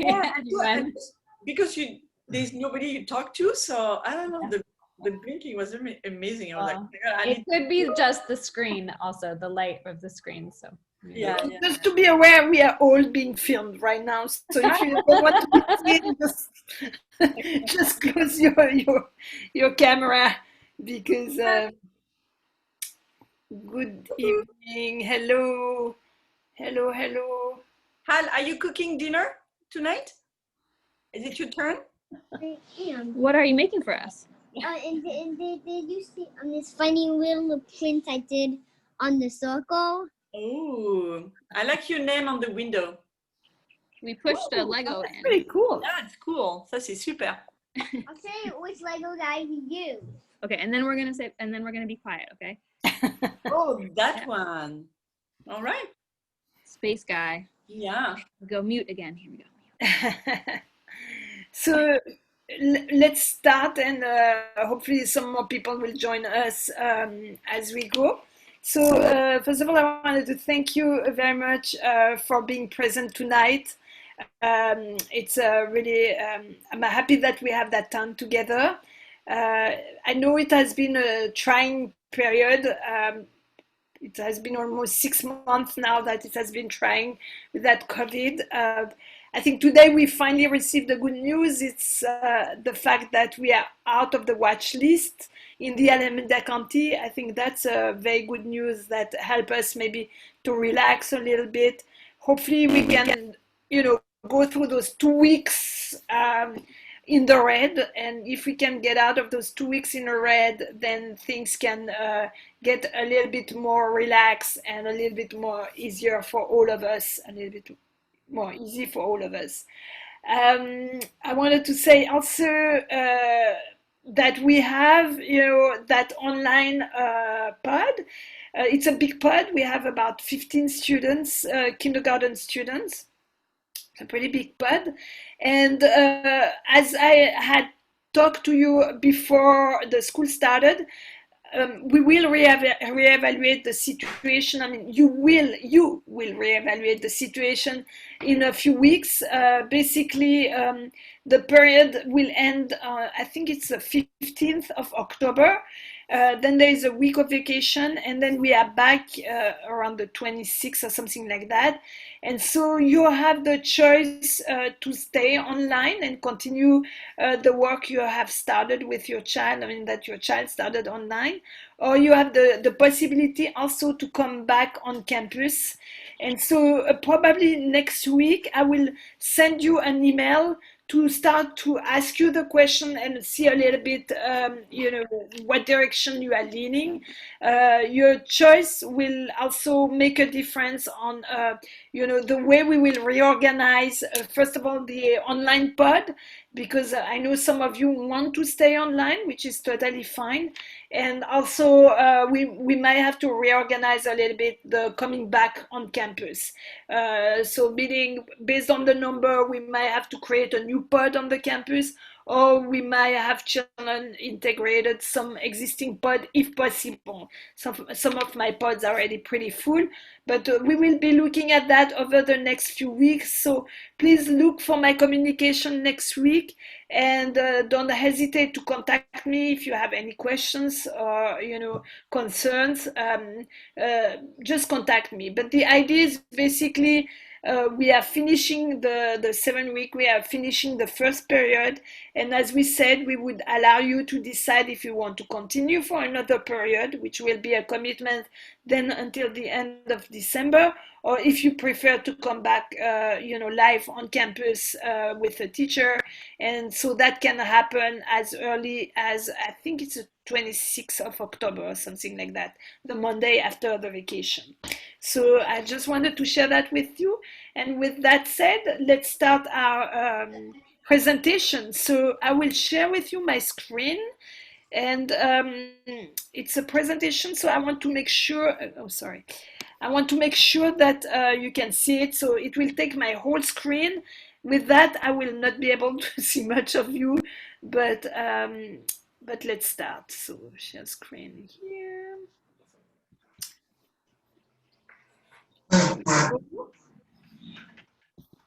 Yeah, Everyone. because there's nobody you talk to, so I don't know. The blinking was amazing. I was like, oh my God, it could be just the screen, also the light of the screen. So yeah. Just to be aware, we are all being filmed right now. So if you don't want to be seen, just close your camera because. Good evening. Hello. Hello. Hello. Hal, are you cooking dinner tonight? Is it your turn? I am. what are you making for us? And did you see this funny little print I did on the circle? Oh, I like your name on the window. We pushed a Lego That's in. pretty cool. Yeah, it's cool. Ça, c'est super. I'll tell you which Lego guy we use. Okay, and then we're gonna be quiet, okay? Oh, that one. All right. Space guy. Yeah. Go mute again. Here we go. So let's start, and hopefully some more people will join us as we go. So first of all, I wanted to thank you very much for being present tonight. It's really, I'm happy that we have that time together. I know it has been a trying period. It has been almost 6 months now that it has been trying with that COVID. I think today we finally received the good news. It's the fact that we are out of the watch list in the Alameda County. I think that's a very good news that help us maybe to relax a little bit. Hopefully we can, go through those 2 weeks in the red, and if we can get out of those 2 weeks in the red, then things can get a little bit more relaxed and a little bit more easier for all of us, a little bit more easy for all of us. I wanted to say also that we have, that online pod. It's a big pod. We have about 15 students, kindergarten students. It's a pretty big pod. And as I had talked to you before the school started, we will reevaluate the situation. I mean, you will reevaluate the situation in a few weeks. Basically, the period will end, I think it's the 15th of October. Then there is a week of vacation, and then we are back around the 26th or something like that. And so you have the choice to stay online and continue the work you have started with your child, that your child started online, or you have the possibility also to come back on campus. And so probably next week, I will send you an email to start to ask you the question and see a little bit, what direction you are leaning. Your choice will also make a difference on, the way we will reorganize, first of all, the online pod, because I know some of you want to stay online, which is totally fine. And also, we might have to reorganize a little bit the coming back on campus. So meaning, based on the number, we might have to create a new pod on the campus, or we might have children integrated some existing pod if possible. Some of my pods are already pretty full, but we will be looking at that over the next few weeks. So please look for my communication next week, and don't hesitate to contact me if you have any questions or concerns. Just contact me. But the idea is basically, we are finishing the 7 week, we are finishing the first period, and as we said, we would allow you to decide if you want to continue for another period, which will be a commitment then until the end of December, or if you prefer to come back live on campus with a teacher. And so that can happen as early as, I think it's the 26th of October or something like that, the Monday after the vacation. So I just wanted to share that with you. And with that said, let's start our presentation. So I will share with you my screen, and it's a presentation. So I want to make sure, I want to make sure that you can see it. So it will take my whole screen. With that, I will not be able to see much of you, but let's start. So share screen here.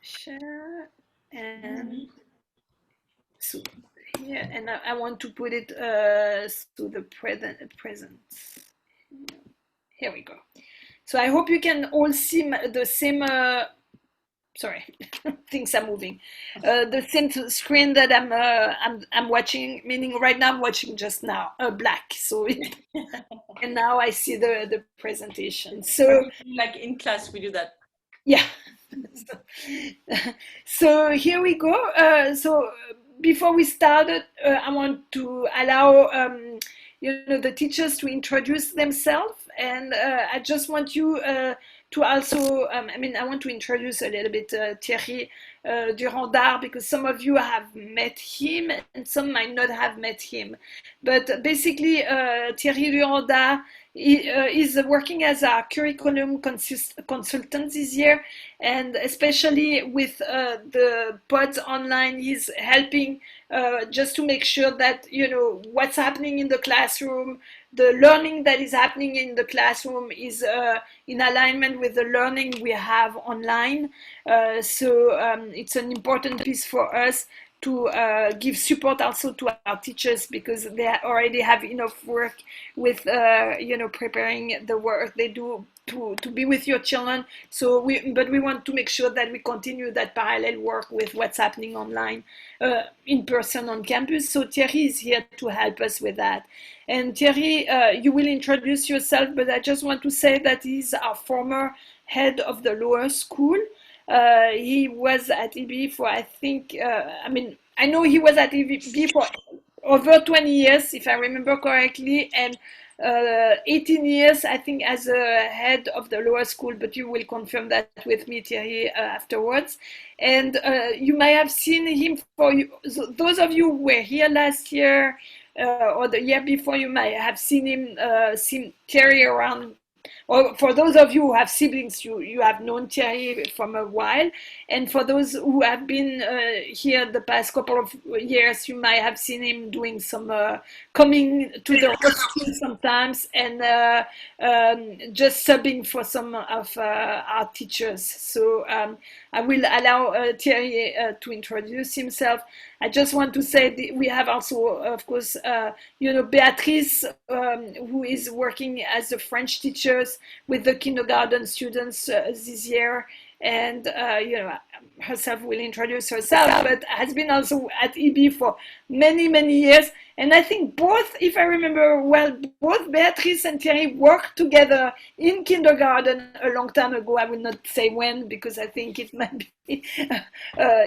Share, Yeah, and I want to put it to the present. Here we go. So I hope you can all see the same. Sorry, things are moving. The same screen that I'm watching. Meaning, right now I'm watching just now black. So and now I see the presentation. So like in class, we do that. yeah. So here we go. So before we started, I want to allow the teachers to introduce themselves, and I just want you to also. I want to introduce a little bit Thierry Durandard, because some of you have met him and some might not have met him. But basically, Thierry Durandard is working as a curriculum consultant this year, and especially with the pods online, he's helping just to make sure that what's happening in the classroom, the learning that is happening in the classroom is in alignment with the learning we have online. So it's an important piece for us to give support also to our teachers, because they already have enough work with preparing the work they do to be with your children. So but we want to make sure that we continue that parallel work with what's happening online, in person on campus. So Thierry is here to help us with that. And Thierry, you will introduce yourself, but I just want to say that he's our former head of the lower school. He was at EB for, I think, I know he was at EB for over 20 years, if I remember correctly, and 18 years, I think, as a head of the lower school, but you will confirm that with me, Thierry, afterwards. And you may have seen him those of you who were here last year or the year before, you might have seen him, seen Thierry around. Or for those of you who have siblings, you have known Thierry from a while. And for those who have been here the past couple of years, you might have seen him doing some coming to the rescue sometimes, and just subbing for some of our teachers. So I will allow Thierry to introduce himself. I just want to say we have also, of course, Beatrice, who is working as a French teacher with the kindergarten students this year, and herself will introduce herself, but has been also at EB for many, many years. And I think both, if I remember well, both Beatrice and Thierry worked together in kindergarten a long time ago. I will not say when, because I think it might be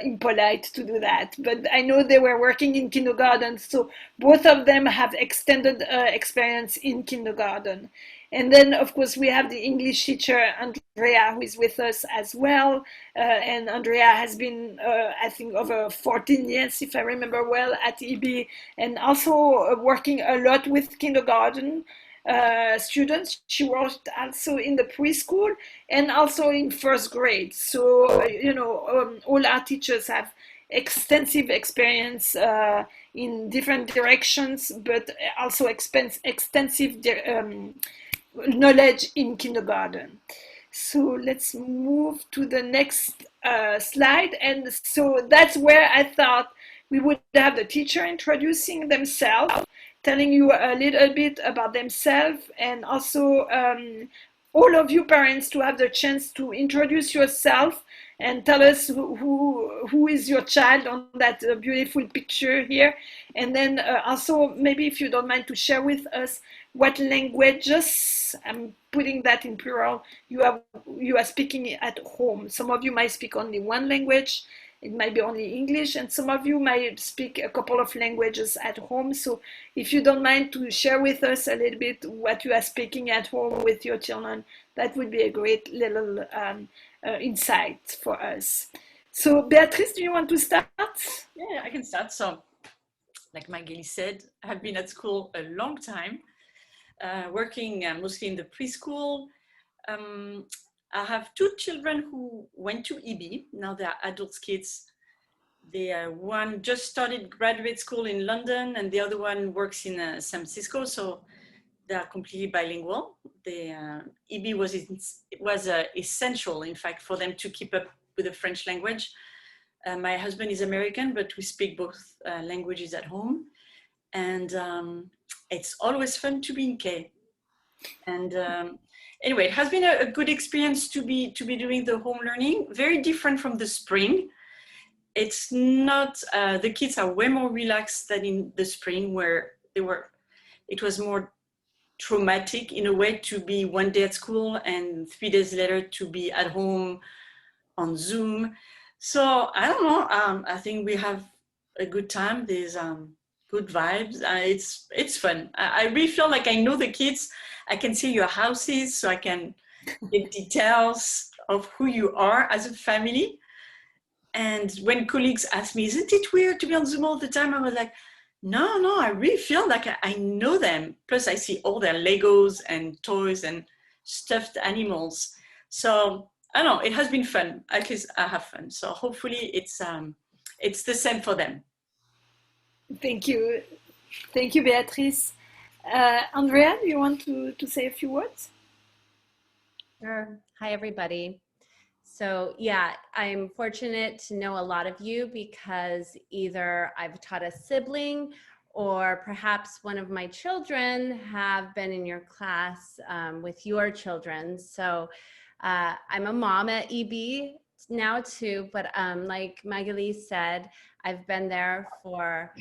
impolite to do that. But I know they were working in kindergarten, so both of them have extended experience in kindergarten. And then, of course, we have the English teacher, Andrea, who is with us as well. And Andrea has been, I think, over 14 years, if I remember well, at EB, and also working a lot with kindergarten students. She worked also in the preschool and also in first grade. So, all our teachers have extensive experience in different directions, but also extensive knowledge in kindergarten. So let's move to the next slide. And so that's where I thought we would have the teacher introducing themselves, telling you a little bit about themselves, and also all of you parents to have the chance to introduce yourself and tell us who is your child on that beautiful picture here. And then also, maybe if you don't mind, to share with us what languages, I'm putting that in plural, you are speaking at home. Some of you might speak only one language. It might be only English, and some of you might speak a couple of languages at home. So if you don't mind to share with us a little bit what you are speaking at home with your children, that would be a great little insight for us. So Beatrice, do you want to start? Yeah, I can start. So, like Maggie said, I have been at school a long time, working mostly in the preschool. I have two children who went to EB. Now they are adult kids. One just started graduate school in London, and the other one works in San Francisco. So they are completely bilingual. EB was essential, in fact, for them to keep up with the French language. My husband is American, but we speak both languages at home. And it's always fun to be in K. And anyway, it has been a good experience to be doing the home learning. Very different from the spring. It's not, the kids are way more relaxed than in the spring, where it was more traumatic in a way to be one day at school and 3 days later to be at home on Zoom. So I don't know, I think we have a good time. There's good vibes. It's fun. I really feel like I know the kids. I can see your houses, so I can get details of who you are as a family. And when colleagues ask me, isn't it weird to be on Zoom all the time? I was like, no, I really feel like I know them. Plus I see all their Legos and toys and stuffed animals. So I don't know, it has been fun. At least I have fun. So hopefully it's the same for them. Thank you. Thank you, Beatrice. Andrea, do you want to say a few words? Sure. Hi, everybody. So yeah, I'm fortunate to know a lot of you because either I've taught a sibling or perhaps one of my children have been in your class with your children. So I'm a mom at EB now too, but like Magali said, I've been there for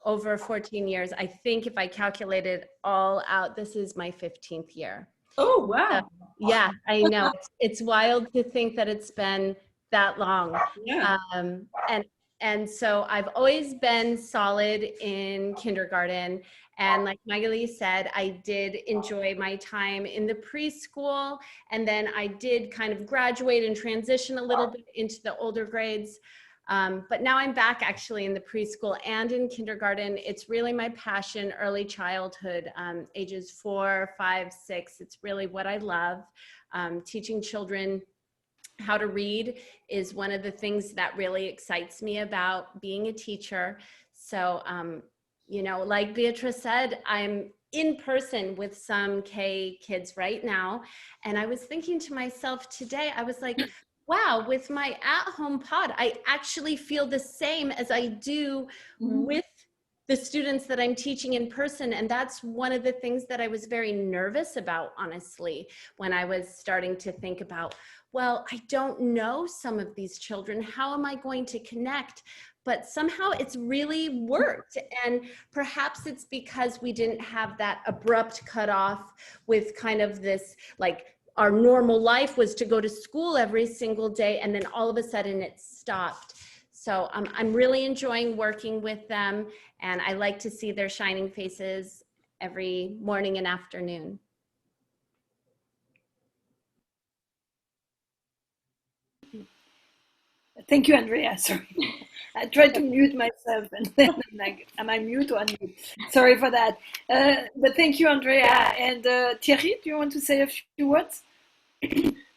over 14 years. I think if I calculated all out, this is my 15th year. Oh, wow. Yeah, I know. It's wild to think that it's been that long. Yeah. And so I've always been solid in kindergarten. And like Magali said, I did enjoy my time in the preschool. And then I did kind of graduate and transition a little bit into the older grades. But now I'm back actually in the preschool and in kindergarten. It's really my passion, early childhood, ages 4, 5, 6. It's really what I love. Teaching children how to read is one of the things that really excites me about being a teacher. So, you know, like Beatrice said, I'm in person with some K kids right now. And I was thinking to myself today, I was like, wow, with my at-home pod, I actually feel the same as I do with the students that I'm teaching in person. And that's one of the things that I was very nervous about, honestly, when I was starting to think about, well, I don't know some of these children. How am I going to connect? But somehow it's really worked. And perhaps it's because we didn't have that abrupt cutoff with kind of this, like, our normal life was to go to school every single day, and then all of a sudden it stopped. So I'm really enjoying working with them, and I like to see their shining faces every morning and afternoon. Thank you, Andrea. Sorry. I tried to mute myself and then I'm like, am I mute or unmute? Sorry for that. But thank you, Andrea. And Thierry, do you want to say a few words?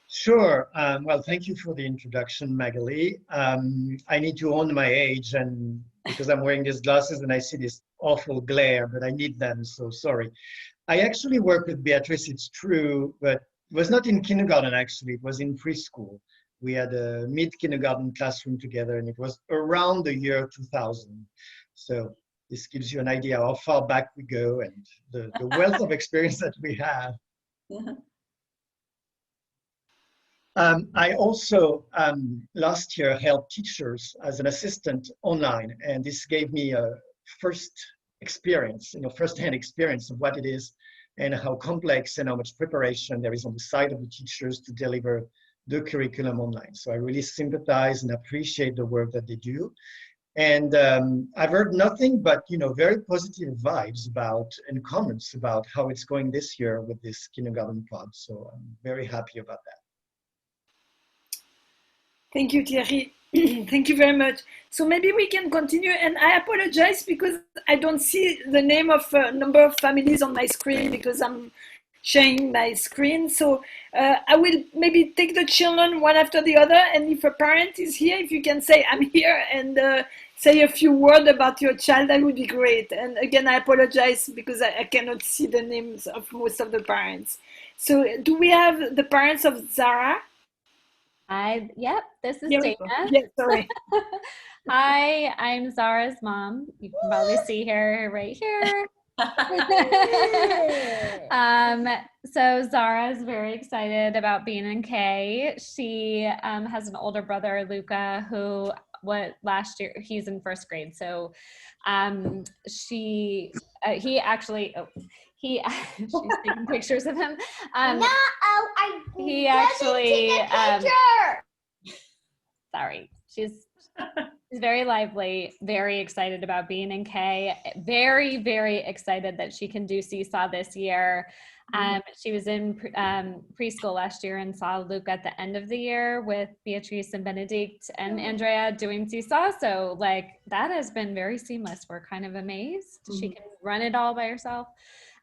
Sure. Well, thank you for the introduction, Magali. I need to own my age, and because I'm wearing these glasses and I see this awful glare, but I need them, so sorry. I actually work with Beatrice, it's true, but it was not in kindergarten, actually. It was in preschool. We had a mid-kindergarten classroom together, and it was around the year 2000. So this gives you an idea how far back we go and the wealth of experience that we have. I also last year helped teachers as an assistant online, and this gave me a first experience, first-hand experience of what it is and how complex and how much preparation there is on the side of the teachers to deliver the curriculum online. So I really sympathize and appreciate the work that they do. And I've heard nothing but, very positive vibes about and comments about how it's going this year with this kindergarten pod. So I'm very happy about that. Thank you, Thierry. Thank you very much. So maybe we can continue. And I apologize because I don't see the name of a number of families on my screen because I'm sharing my screen. So I will maybe take the children one after the other. And if a parent is here, if you can say, I'm here, and say a few words about your child, that would be great. And again, I apologize because I cannot see the names of most of the parents. So do we have the parents of Zara? Yep, this is Here we go. Dana. Yeah, sorry. Hi, I'm Zara's mom. You can probably see her right here. So Zara is very excited about being in K. She has an older brother, Luca, who last year he's in first grade. So he actually she's taking pictures of him. He actually sorry, she's very lively, very excited about being in K, very, very excited that she can do Seesaw this year. She was in preschool last year and saw Luke at the end of the year with Beatrice and Benedict and Andrea doing Seesaw. So like that has been very seamless. We're kind of amazed. She can run it all by herself.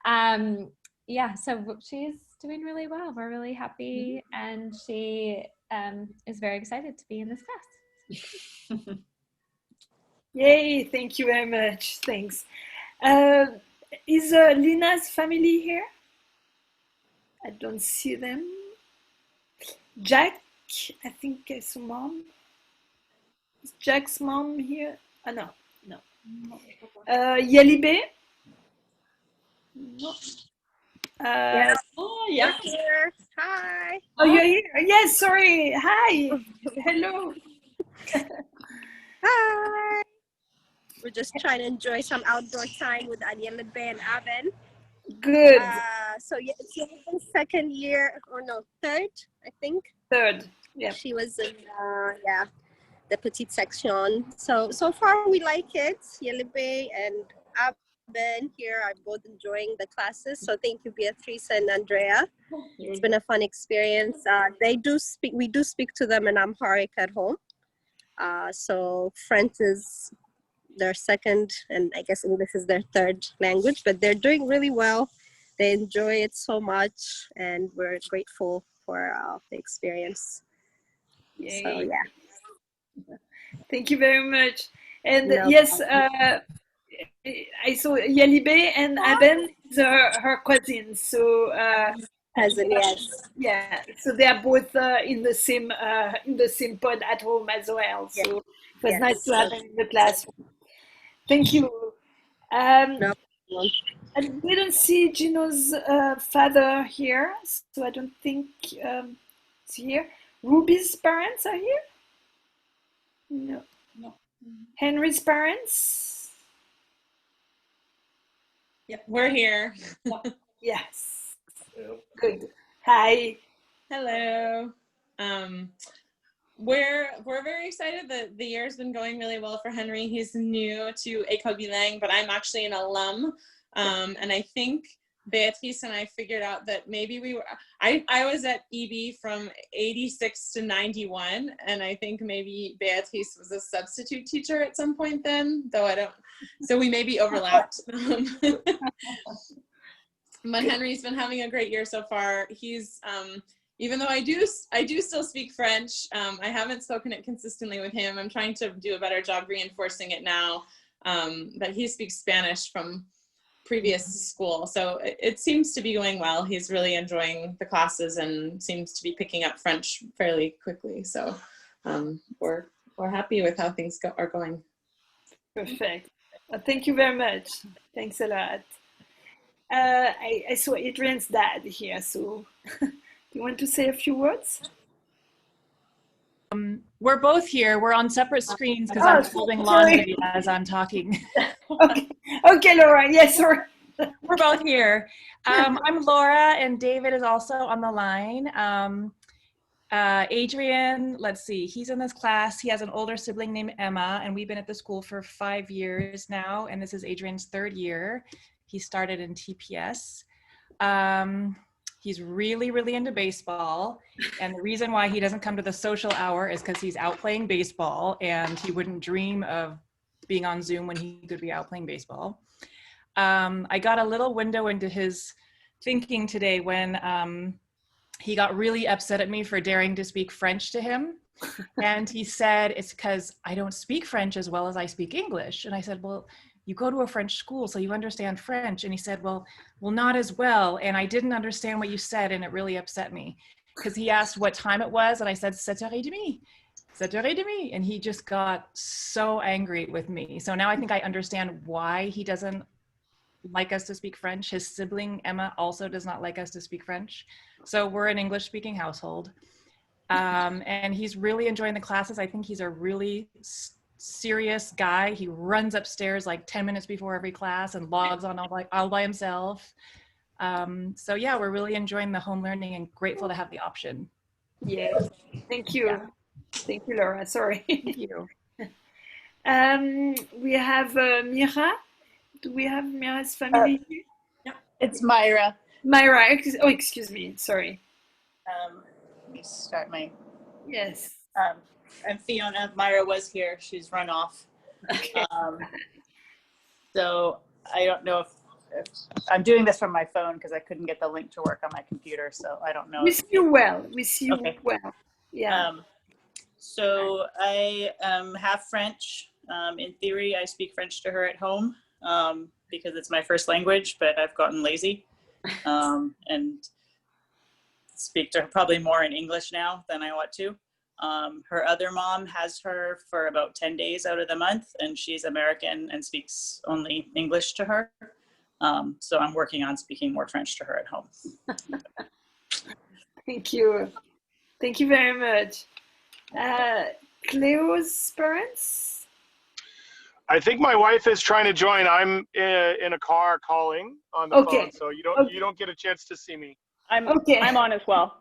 Yeah, so she's doing really well. We're really happy. And she is very excited to be in this class. Yay, thank you very much. Thanks. Is Lina's family here? I don't see them. Jack, I think I saw mom. Is Jack's mom here? Oh, no. Yelibe? No. Yes. Oh, yeah. Here. Hi. Oh, you're here? Yes, sorry. Hi. Hello. Hi. We're just trying to enjoy some outdoor time with Alielibe and Aben. Good. So yeah, it's Yelibe's second year, or no, third, I think. Third. Yeah. She was in the petite section. So far we like it. Yelibe and Aben here are both enjoying the classes. So thank you, Beatrice and Andrea. It's been a fun experience. We do speak to them in Amharic at home. So French is their second, and I guess English is their third language, but they're doing really well. They enjoy it so much, and we're grateful for the experience. Yay. So yeah. Thank you very much. And No yes, problem. I saw Yelibe and Aben, her cousins. So Cousin, yes. yeah, so they are both in the same pod at home as well. So it was nice to have them in the classroom. Thank you. No problem. I didn't see Gino's father here, so I don't think it's here. Ruby's parents are here? No. Henry's parents? Yep, we're here. Yes. Good. Hi. Hello. We're very excited that the year's been going really well for Henry. He's new to École Bilingue, but I'm actually an alum. And I think Beatrice and I figured out that maybe I was at EB from 86 to 91, and I think maybe Beatrice was a substitute teacher at some point then, though I don't, so we maybe overlapped. But Henry's been having a great year so far. He's, even though I do still speak French, I haven't spoken it consistently with him. I'm trying to do a better job reinforcing it now, but he speaks Spanish from previous school. So it seems to be going well. He's really enjoying the classes and seems to be picking up French fairly quickly. So we're happy with how things are going. Perfect. Thank you very much. Thanks a lot. I saw Adrian's dad here, so do you want to say a few words? We're both here. We're on separate screens because I'm folding laundry as I'm talking. Okay, Laura. Yes, sorry. We're both here. I'm Laura, and David is also on the line. Adrian, let's see, he's in this class. He has an older sibling named Emma, and we've been at the school for 5 years now, and this is Adrian's third year. He started in TPS. He's really, really into baseball. And the reason why he doesn't come to the social hour is because he's out playing baseball, and he wouldn't dream of being on Zoom when he could be out playing baseball. I got a little window into his thinking today when he got really upset at me for daring to speak French to him. And he said, it's because I don't speak French as well as I speak English. And I said, well, you go to a French school, so you understand French. And he said, well, not as well. And I didn't understand what you said, and it really upset me. because he asked what time it was, and I said 7h30. 7h30, and he just got so angry with me. So now I think I understand why he doesn't like us to speak French. His sibling Emma also does not like us to speak French. So we're an English-speaking household, and he's really enjoying the classes. I think he's a really serious guy. He runs upstairs like 10 minutes before every class and logs on all by himself. So yeah, we're really enjoying the home learning and grateful to have the option. Yes, thank you. Yeah. Thank you, Laura. Sorry. Thank you. We have Mira. Do we have Mira's family here? It's Myra. Myra. Oh, excuse me. Sorry. Let me start my. Yes. I'm Fiona. Myra was here. She's run off. Okay. So I don't know if I'm doing this from my phone because I couldn't get the link to work on my computer. So I don't know. We see you well. We see you Okay. well. Yeah. So I am half French. In theory, I speak French to her at home because it's my first language, but I've gotten lazy and speak to her probably more in English now than I want to. Her other mom has her for about 10 days out of the month, and she's American and speaks only English to her. So I'm working on speaking more French to her at home. Thank you. Thank you very much. Cleo's parents? I think my wife is trying to join. I'm in a car calling on the phone, so you don't get a chance to see me. I'm on as well.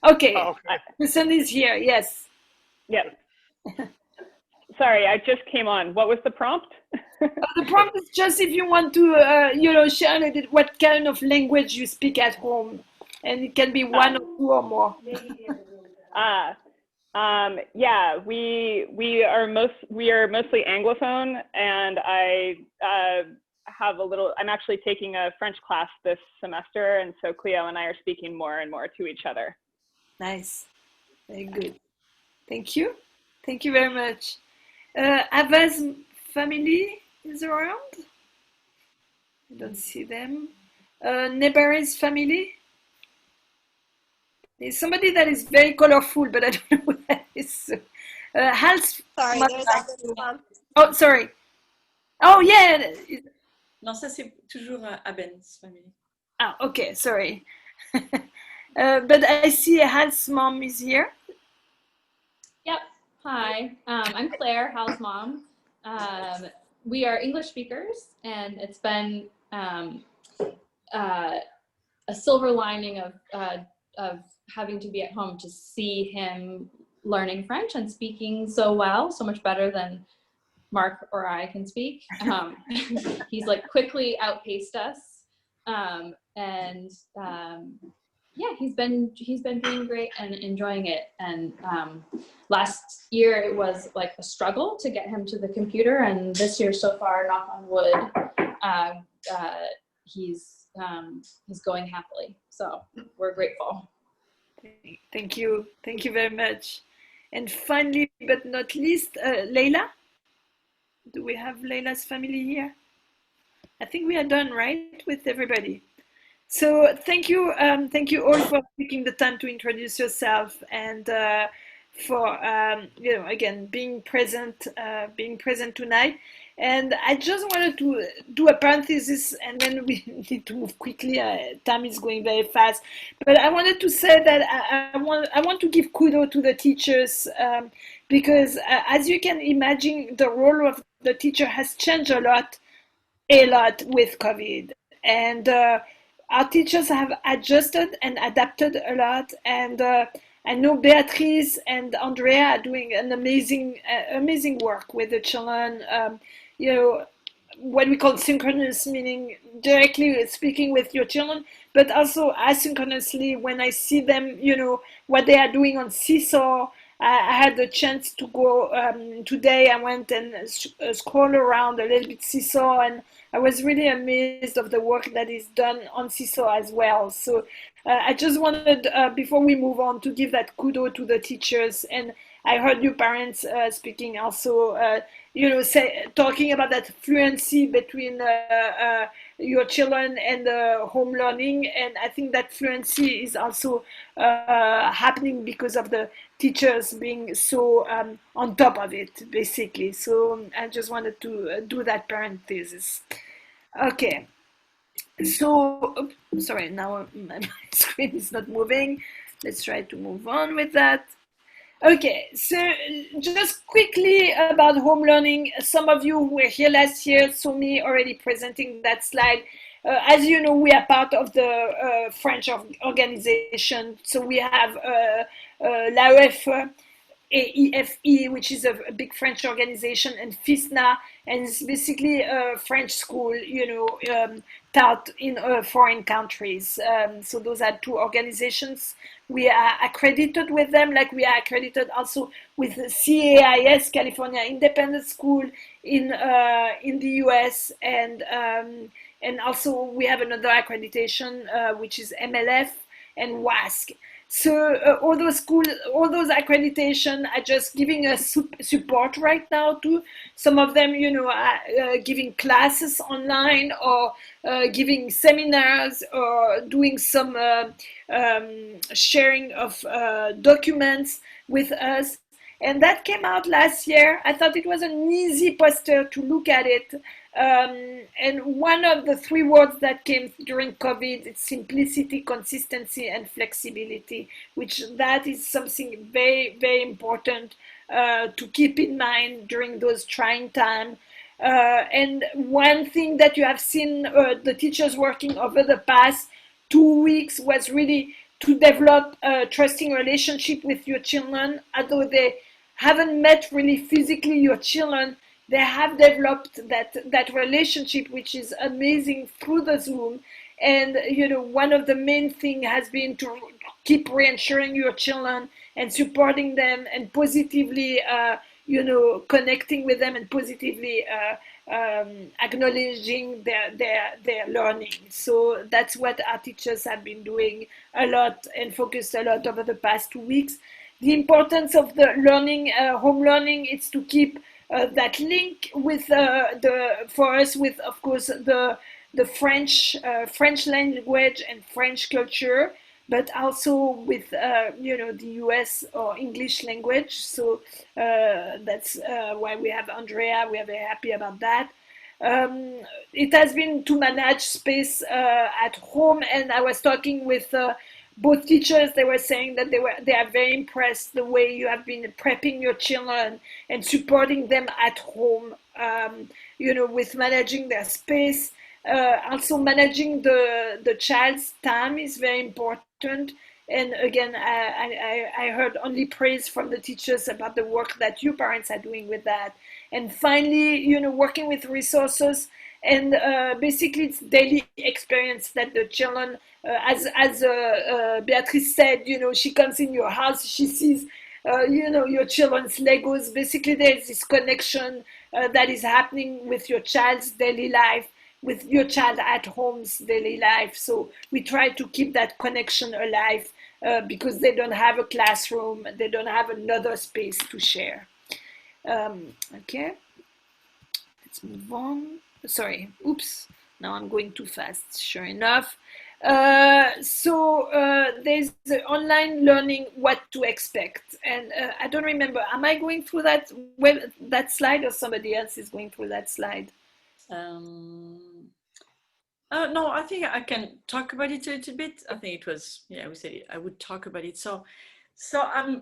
Okay. Oh, okay. The son is here. Yes. Yep. Sorry, I just came on. What was the prompt? The prompt is just if you want to, share a little bit what kind of language you speak at home, and it can be one or two or more. Yeah, we are mostly Anglophone, and I I'm actually taking a French class this semester, and so Cleo and I are speaking more and more to each other. Nice. Very good. Thank you. Thank you very much. Ava's family is around? I don't see them. Nebari's family? There's somebody that is very colorful, but I don't know who that is. Hal's Sorry, mother. there's Abby's mom. Oh, sorry. Oh, yeah. Non, ça c'est toujours Aben's family. Ah, okay, sorry. But I see Hal's mom is here. Yep. Hi, I'm Claire, Hal's mom. We are English speakers, and it's been a silver lining of having to be at home to see him learning French and speaking so well, so much better than Mark or I can speak. He's like quickly outpaced us, yeah, he's been doing great and enjoying it. And last year it was like a struggle to get him to the computer, and this year so far, knock on wood, he's going happily. So we're grateful. Thank you very much. And finally, but not least, Leila. Do we have Leila's family here? I think we are done, right, with everybody. So thank you all for taking the time to introduce yourself and for again being present tonight. And I just wanted to do a parenthesis, and then we need to move quickly. Time is going very fast, but I wanted to say that I want to give kudos to the teachers because as you can imagine, the role of the teacher has changed a lot with COVID, and our teachers have adjusted and adapted a lot, and I know Beatrice and Andrea are doing an amazing work with the children. What we call synchronous, meaning directly speaking with your children, but also asynchronously when I see them, what they are doing on Seesaw. I had the chance to go today. I went and scroll around a little bit Seesaw, and I was really amazed of the work that is done on Seesaw as well. So I just wanted, before we move on, to give that kudos to the teachers. And I heard you parents speaking also, talking about that fluency between your children and home learning. And I think that fluency is also happening because of the teachers being so on top of it, basically. So I just wanted to do that parenthesis. Okay. So, sorry, now my screen is not moving. Let's try to move on with that. Okay, so just quickly about home learning. Some of you who were here last year saw me already presenting that slide. As you know, we are part of the French organization. So we have l'AEF, AEFE, which is a big French organization, and FISNA, and it's basically a French school, taught in foreign countries. So those are two organizations. We are accredited with them, like we are accredited also with CAIS, California Independent School, in the US, and also we have another accreditation which is MLF and WASC. So all those schools, all those accreditation are just giving us support right now too. Some of them, are giving classes online or giving seminars or doing some sharing of documents with us. And that came out last year. I thought it was an easy poster to look at it. And one of the three words that came during COVID is simplicity, consistency, and flexibility, which that is something very, very important to keep in mind during those trying times. And one thing that you have seen the teachers working over the past 2 weeks was really to develop a trusting relationship with your children. Although they haven't met really physically your children, they have developed that relationship, which is amazing, through the Zoom. And one of the main thing has been to keep reassuring your children and supporting them and positively connecting with them and positively acknowledging their learning. So that's what our teachers have been doing a lot and focused a lot over the past 2 weeks. The importance of the learning, home learning, is to keep that link with for us with, of course, the French language and French culture, but also with the US or English language. So that's why we have Andrea. We are very happy about that. It has been to manage space at home, and I was talking with both teachers. They were saying that they are very impressed the way you have been prepping your children and supporting them at home, with managing their space. Also managing the child's time is very important. And again, I heard only praise from the teachers about the work that you parents are doing with that. And finally, working with resources. And basically, it's daily experience that the children, as Beatrice said, she comes in your house, she sees, your children's Legos. Basically, there's this connection that is happening with your child's daily life, with your child at home's daily life. So we try to keep that connection alive because they don't have a classroom, they don't have another space to share. Okay, let's move on. Sorry, oops, now I'm going too fast, sure enough. So there's the online learning, what to expect. And I don't remember, am I going through that slide, or somebody else is going through that slide? No, I think I can talk about it a little bit. I think it was, we said I would talk about it. So I'm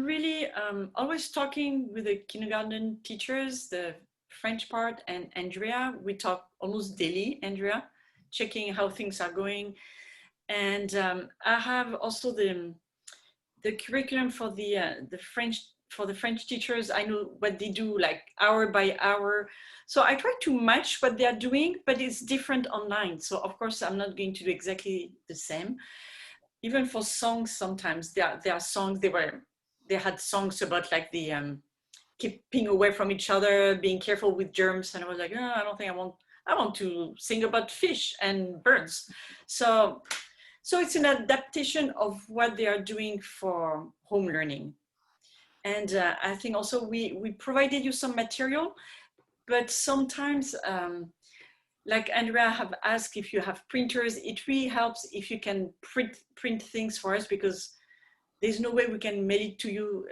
really always talking with the kindergarten teachers, the French part, and Andrea. We talk almost daily, Andrea, checking how things are going. And I have also the curriculum for the French teachers. I know what they do, like hour by hour. So I try to match what they are doing, but it's different online. So of course, I'm not going to do exactly the same. Even for songs, sometimes there are songs, they had songs about like the keeping away from each other, being careful with germs. And I was like, oh, I don't think I want to sing about fish and birds. So it's an adaptation of what they are doing for home learning. And I think also we provided you some material, but sometimes, like Andrea have asked if you have printers, it really helps if you can print things for us, because there's no way we can mail it to you.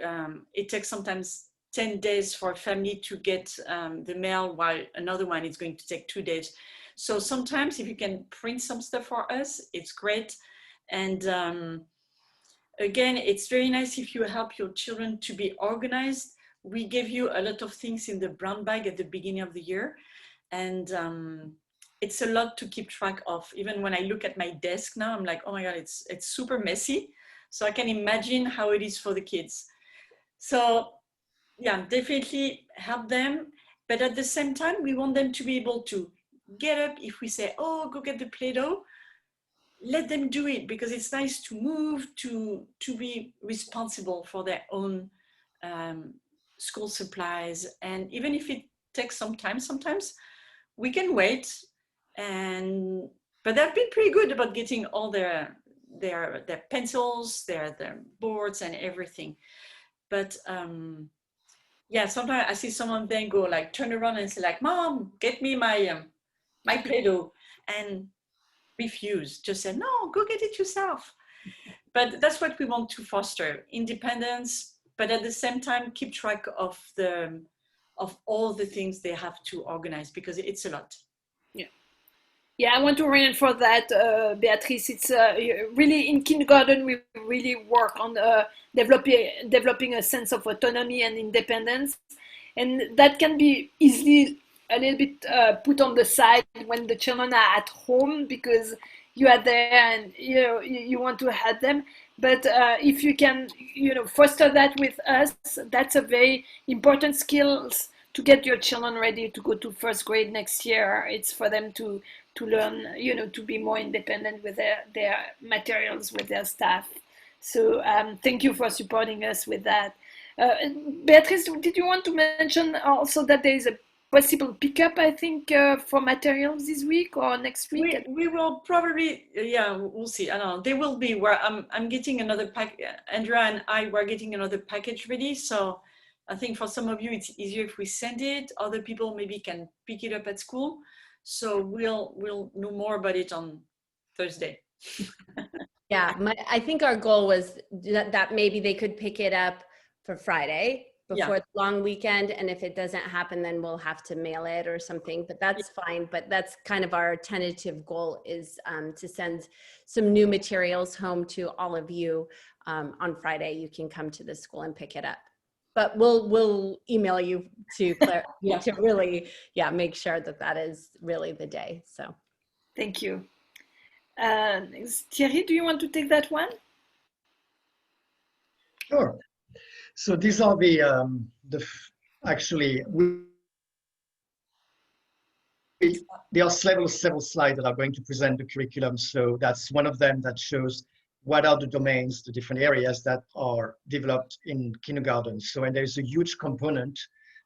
It takes sometimes 10 days for a family to get the mail, while another one is going to take 2 days. So sometimes if you can print some stuff for us, it's great. And again, it's very nice if you help your children to be organized. We gave you a lot of things in the brown bag at the beginning of the year. And it's a lot to keep track of. Even when I look at my desk now, I'm like, oh my God, it's super messy. So I can imagine how it is for the kids. So yeah, definitely help them. But at the same time, we want them to be able to get up. If we say, oh, go get the Play-Doh, let them do it, because it's nice to move, to be responsible for their own school supplies. And even if it takes some time, sometimes we can wait. But they've been pretty good about getting all their pencils, their boards and everything. But yeah, sometimes I see someone then go like, turn around and say like, Mom, get me my Play-Doh, and refuse, just say, no, go get it yourself. But that's what we want to foster, independence, but at the same time, keep track of all the things they have to organize, because it's a lot. Yeah, I want to reinforce that, Beatrice. It's really in kindergarten, we really work on developing a sense of autonomy and independence. And that can be easily a little bit put on the side when the children are at home, because you are there and you want to help them. But if you can foster that with us, that's a very important skill to get your children ready to go to first grade next year. It's for them to learn, to be more independent with their materials, with their staff. So thank you for supporting us with that. Beatrice, did you want to mention also that there is a possible pickup, I think, for materials this week or next week? We will probably, yeah, we'll see. I don't know. They will be where I'm getting another pack. Andrea and I were getting another package ready. So I think for some of you, it's easier if we send it. Other people maybe can pick it up at school. So we'll know more about it on Thursday. Yeah, I think our goal was that maybe they could pick it up for Friday before the long weekend. And if it doesn't happen, then we'll have to mail it or something, but that's fine. But that's kind of our tentative goal, is to send some new materials home to all of you on Friday. You can come to the school and pick it up. But we'll email you to to really make sure that is really the day. So thank you. Thierry, do you want to take that one? Sure. So these are actually there are several slides that are going to present the curriculum. So that's one of them that shows what are the domains, the different areas that are developed in kindergarten. So, and there's a huge component,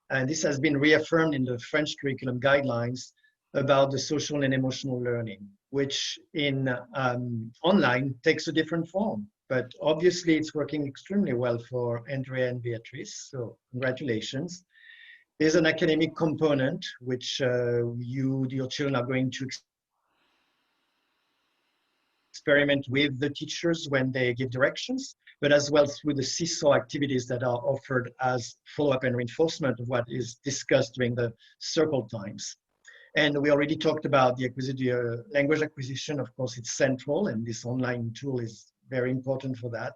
and this has been reaffirmed in the French curriculum guidelines about the social and emotional learning, which in online takes a different form. But obviously it's working extremely well for Andrea and Beatrice, so congratulations. There's an academic component, which your children are going to experiment with the teachers when they give directions, but as well through the seesaw activities that are offered as follow-up and reinforcement of what is discussed during the circle times. And we already talked about the language acquisition. Of course, it's central, and this online tool is very important for that.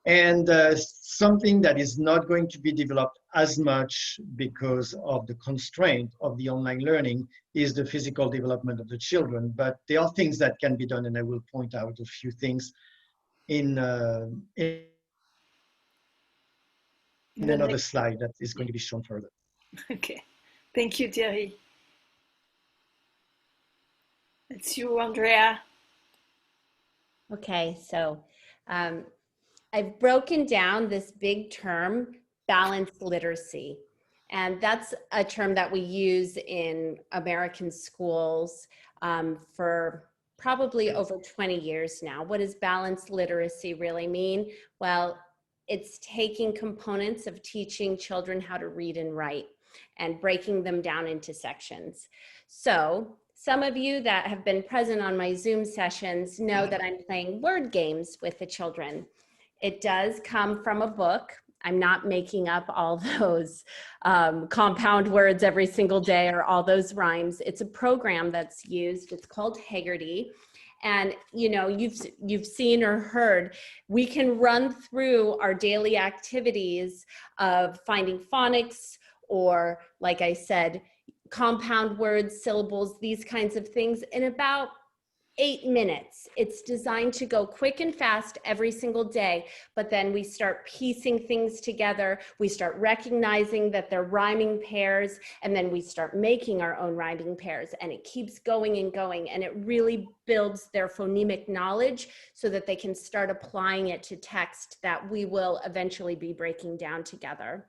And something that is not going to be developed as much because of the constraint of the online learning is the physical development of the children. But there are things that can be done, and I will point out a few things in another slide that is going to be shown further. Okay, thank you, Thierry. It's you, Andrea. Okay, so I've broken down this big term, balanced literacy. And that's a term that we use in American schools for probably over 20 years now. What does balanced literacy really mean? Well, it's taking components of teaching children how to read and write and breaking them down into sections. So some of you that have been present on my Zoom sessions know that I'm playing word games with the children. It does come from a book. I'm not making up all those compound words every single day or all those rhymes. It's a program that's used. It's called Haggerty. And you know, you've seen or heard, we can run through our daily activities of finding phonics or, like I said, compound words, syllables, these kinds of things in about 8 minutes. It's designed to go quick and fast every single day, but then we start piecing things together. We start recognizing that they're rhyming pairs, and then we start making our own rhyming pairs, and it keeps going and going, and it really builds their phonemic knowledge so that they can start applying it to text that we will eventually be breaking down together.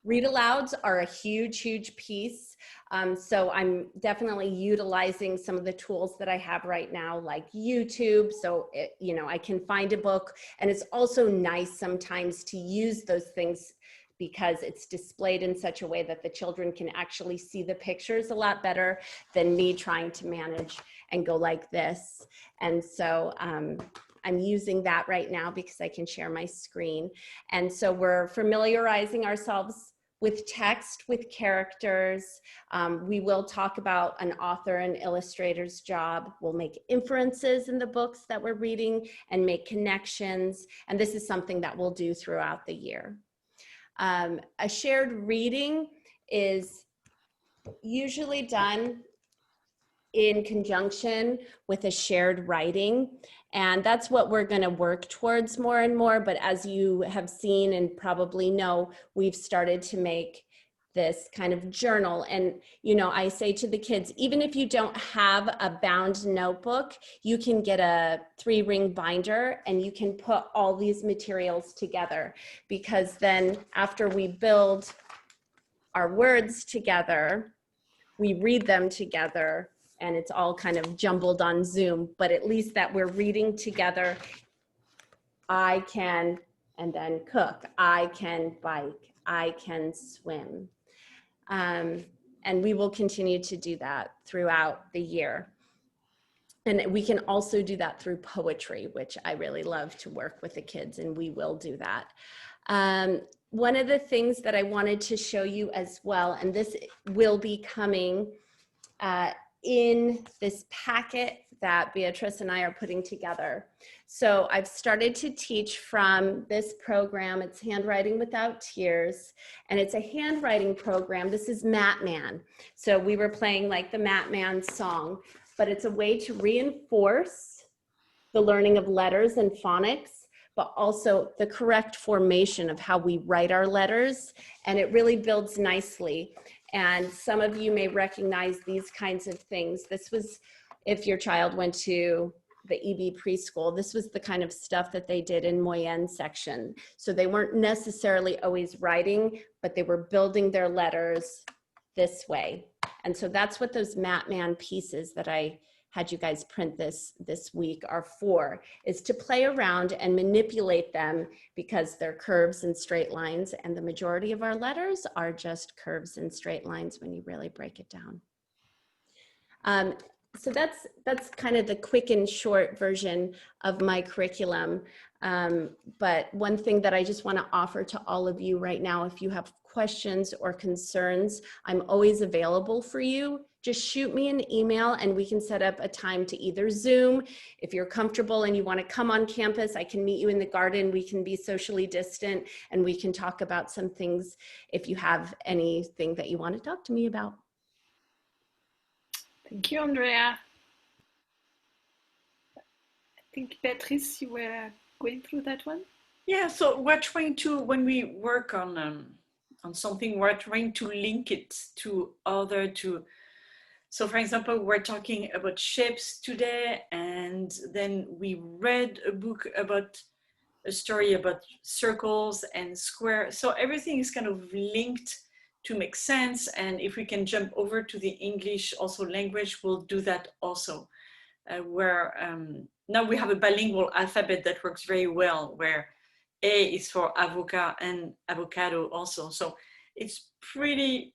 Read alouds are a huge, huge piece. So I'm definitely utilizing some of the tools that I have right now, like YouTube. So, you know, I can find a book, and it's also nice sometimes to use those things because it's displayed in such a way that the children can actually see the pictures a lot better than me trying to manage and go like this. And so, I'm using that right now because I can share my screen. And so we're familiarizing ourselves with text, with characters. We will talk about an author and illustrator's job. We'll make inferences in the books that we're reading and make connections. And this is something that we'll do throughout the year. A shared reading is usually done in conjunction with a shared writing. And that's what we're going to work towards more and more. But as you have seen and probably know, we've started to make this kind of journal. And, you know, I say to the kids, even if you don't have a bound notebook, you can get a 3-ring binder and you can put all these materials together, because then after we build our words together, we read them together, and it's all kind of jumbled on Zoom, but at least that we're reading together. I can, and then cook. I can bike. I can swim. And we will continue to do that throughout the year. And we can also do that through poetry, which I really love to work with the kids, and we will do that. One of the things that I wanted to show you as well, and this will be coming in this packet that Beatrice and I are putting together. So I've started to teach from this program. It's Handwriting Without Tears, and it's a handwriting program. This is Matman. So we were playing like the Matman song, but it's a way to reinforce the learning of letters and phonics, but also the correct formation of how we write our letters, and it really builds nicely. And some of you may recognize these kinds of things. This was, if your child went to the EB preschool, this was the kind of stuff that they did in Moyenne section. So they weren't necessarily always writing, but they were building their letters this way. And so that's what those Matman pieces that I had you guys print this week are for, is to play around and manipulate them, because they're curves and straight lines, and the majority of our letters are just curves and straight lines when you really break it down. So that's kind of the quick and short version of my curriculum. But one thing that I just want to offer to all of you right now, if you have questions or concerns, I'm always available for you. Just shoot me an email and we can set up a time to either Zoom. If you're comfortable and you want to come on campus, I can meet you in the garden. We can be socially distant and we can talk about some things if you have anything that you want to talk to me about. Thank you, Andrea. I think, Beatrice, you were going through that one? Yeah, so we're trying to, when we work on something, we're trying to link it to other, so for example, we're talking about shapes today, and then we read a book about a story about circles and squares. So everything is kind of linked to make sense. And if we can jump over to the English also language, we'll do that also. Where now we have a bilingual alphabet that works very well, where A is for avocat and avocado also. So it's pretty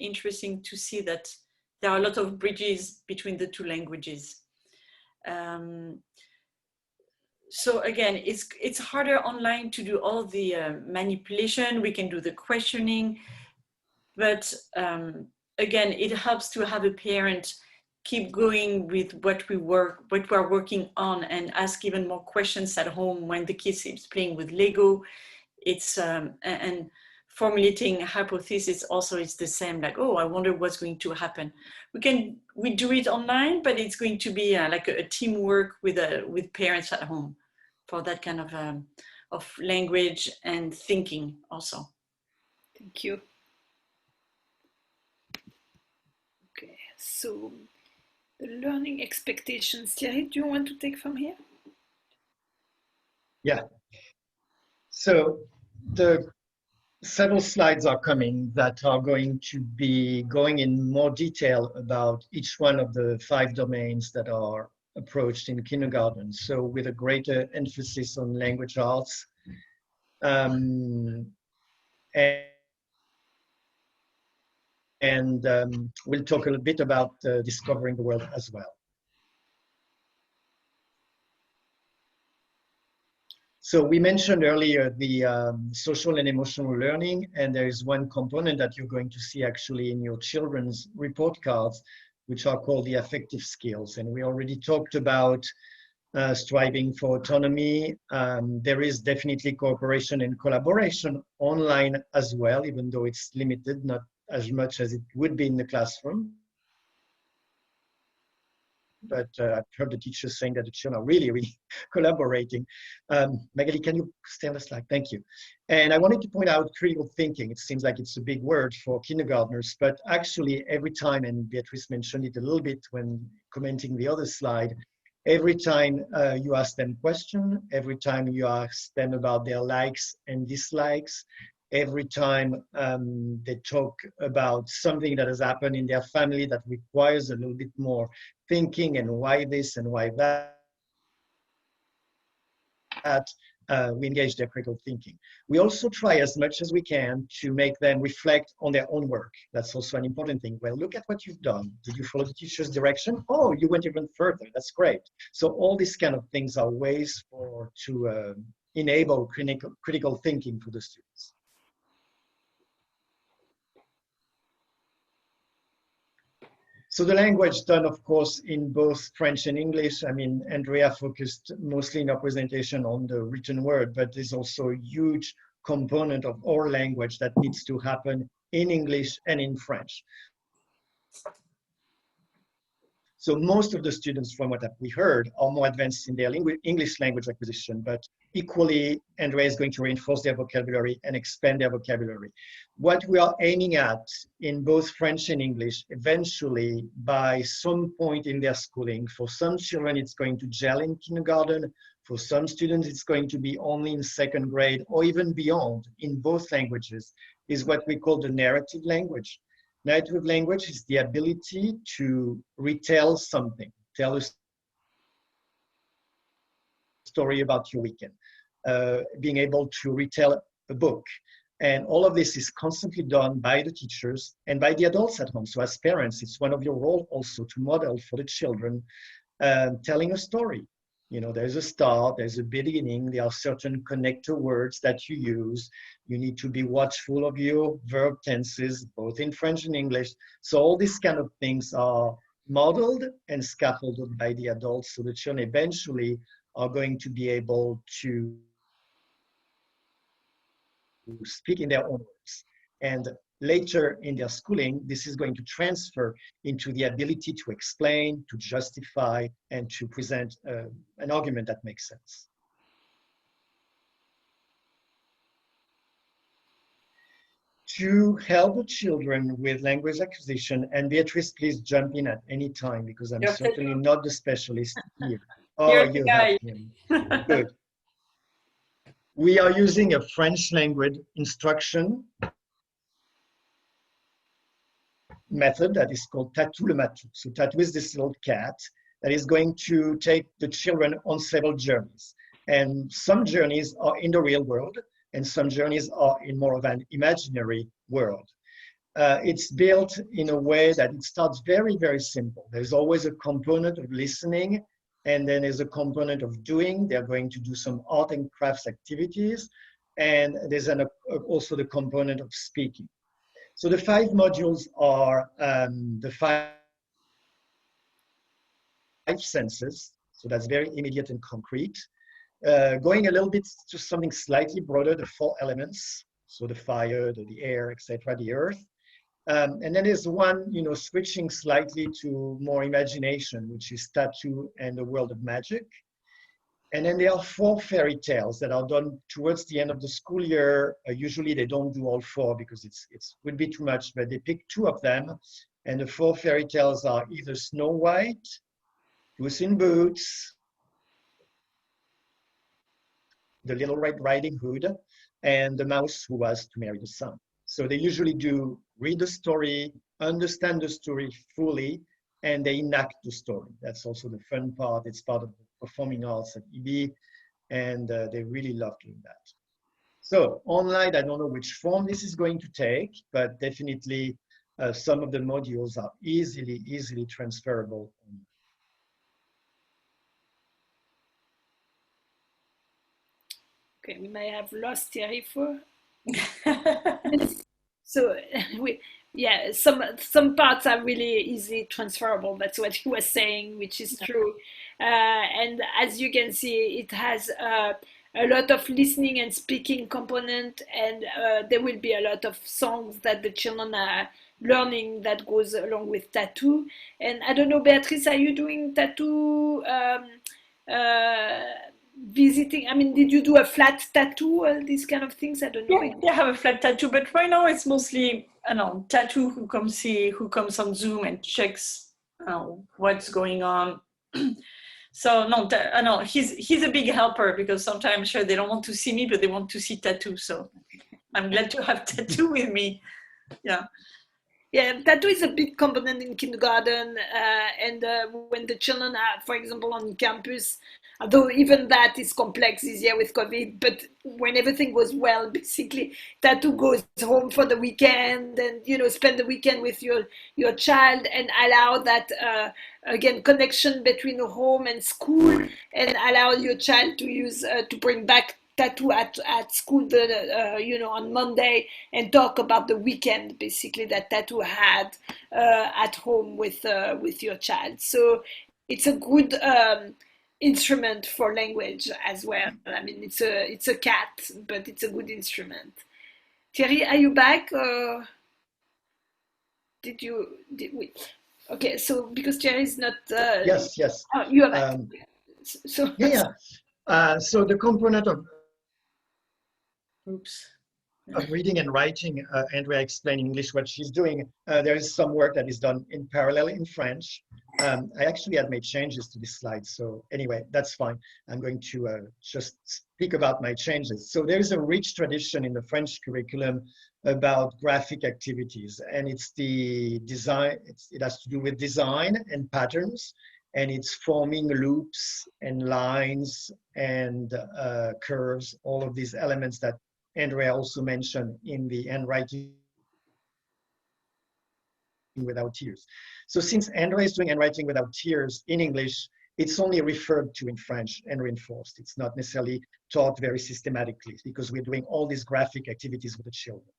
interesting to see that there are a lot of bridges between the two languages. So again, it's harder online to do all the manipulation. We can do the questioning, but again, it helps to have a parent keep going with what we're working on, and ask even more questions at home when the kids is playing with Lego. It's and formulating hypothesis also is the same. Like, oh, I wonder what's going to happen. We do it online, but it's going to be like a teamwork with parents at home for that kind of language and thinking also. Thank you. Okay, so the learning expectations. Thierry, do you want to take from here? Yeah. So the several slides are coming that are going to be going in more detail about each one of the 5 domains that are approached in kindergarten. So with a greater emphasis on language arts, and we'll talk a little bit about discovering the world as well. So we mentioned earlier the social and emotional learning, and there is one component that you're going to see actually in your children's report cards, which are called the affective skills. And we already talked about striving for autonomy. There is definitely cooperation and collaboration online as well, even though it's limited, not as much as it would be in the classroom. But I've heard the teachers saying that the children are really collaborating. Magali, can you stay on the slide? Thank you. And I wanted to point out critical thinking. It seems like it's a big word for kindergartners, but actually every time, and Beatrice mentioned it a little bit when commenting the other slide, every time you ask them questions, every time you ask them about their likes and dislikes, every time they talk about something that has happened in their family that requires a little bit more thinking and why this and why that, we engage their critical thinking. We also try as much as we can to make them reflect on their own work. That's also an important thing. Well, look at what you've done. Did you follow the teacher's direction? Oh, you went even further. That's great. So all these kind of things are ways to enable critical thinking for the students. So the language done, of course, in both French and English. I mean, Andrea focused mostly in our presentation on the written word, but there's also a huge component of oral language that needs to happen in English and in French. So most of the students, from what we heard, are more advanced in their English language acquisition, but equally, Andrea is going to reinforce their vocabulary and expand their vocabulary. What we are aiming at in both French and English, eventually, by some point in their schooling, for some children, it's going to gel in kindergarten. For some students, it's going to be only in 2nd grade or even beyond in both languages, is what we call the narrative language. Narrative language is the ability to retell something, tell a story about your weekend, being able to retell a book. And all of this is constantly done by the teachers and by the adults at home. So as parents, it's one of your roles also to model for the children telling a story. You know, there's a start, there's a beginning, there are certain connector words that you use. You need to be watchful of your verb tenses, both in French and English. So all these kind of things are modeled and scaffolded by the adults. So the children eventually are going to be able to speak in their own words. And later in their schooling, this is going to transfer into the ability to explain, to justify, and to present an argument that makes sense. To help the children with language acquisition, and Beatrice, please jump in at any time because I'm certainly not the specialist here. Oh, you have him. Good. We are using a French language instruction method that is called Tatou le Matou. So Tatou is this little cat that is going to take the children on several journeys. And some journeys are in the real world, and some journeys are in more of an imaginary world. It's built in a way that it starts very, very simple. There's always a component of listening, and then there's a component of doing. They're going to do some art and crafts activities, and there's also the component of speaking. So the 5 modules are the 5 senses. So that's very immediate and concrete. Going a little bit to something slightly broader, the 4 elements. So the fire, the air, etc., the earth. And then there's one, switching slightly to more imagination, which is tattoo and the world of magic. And then there are 4 fairy tales that are done towards the end of the school year. Usually they don't do all 4 because it would be too much, but they pick 2 of them. And the 4 fairy tales are either Snow White, Puss in Boots, the Little Red Riding Hood, and the mouse who was to marry the sun. So they usually do read the story, understand the story fully, and they enact the story. That's also the fun part. It's part of the performing arts at EB, and they really love doing that. So online, I don't know which form this is going to take, but definitely some of the modules are easily transferable. Okay, we may have lost Thierry for. So yeah, some parts are really easily transferable. That's what he was saying, which is true. And as you can see, it has a lot of listening and speaking component, and there will be a lot of songs that the children are learning that goes along with tattoo. And I don't know, Beatrice, are you doing tattoo? Visiting, I mean, did you do a flat tattoo, these kind of things? I don't know. Yeah, I have a flat tattoo, but right now it's mostly, tattoo who comes on Zoom and checks what's going on. So no, he's a big helper, because sometimes I'm sure they don't want to see me, but they want to see tattoo. So I'm glad to have tattoo with me. Yeah. Yeah, tattoo is a big component in kindergarten, and when the children are, for example, on campus, although even that is complex this year with COVID, but when everything goes well, basically, tattoo goes home for the weekend and, spend the weekend with your child and allow that, again, connection between home and school, and allow your child to use, to bring back tattoo at school on Monday, and talk about the weekend basically that tattoo had at home with your child. So it's a good instrument for language as well. I mean, it's a cat, but it's a good instrument. Thierry, are you back? Did we? Okay, so because Thierry is not. Yes. Oh, you are back. So yeah. So the component of reading and writing, Andrea explained in English what she's doing. There is some work that is done in parallel in French. I actually had made changes to this slide. So anyway, that's fine. I'm going to just speak about my changes. So there is a rich tradition in the French curriculum about graphic activities, and it's the design, it has to do with design and patterns, and it's forming loops and lines and curves, all of these elements that Andrea also mentioned in the handwriting without tears. So since Andrea is doing handwriting without tears in English, it's only referred to in French and reinforced. It's not necessarily taught very systematically, because we're doing all these graphic activities with the children.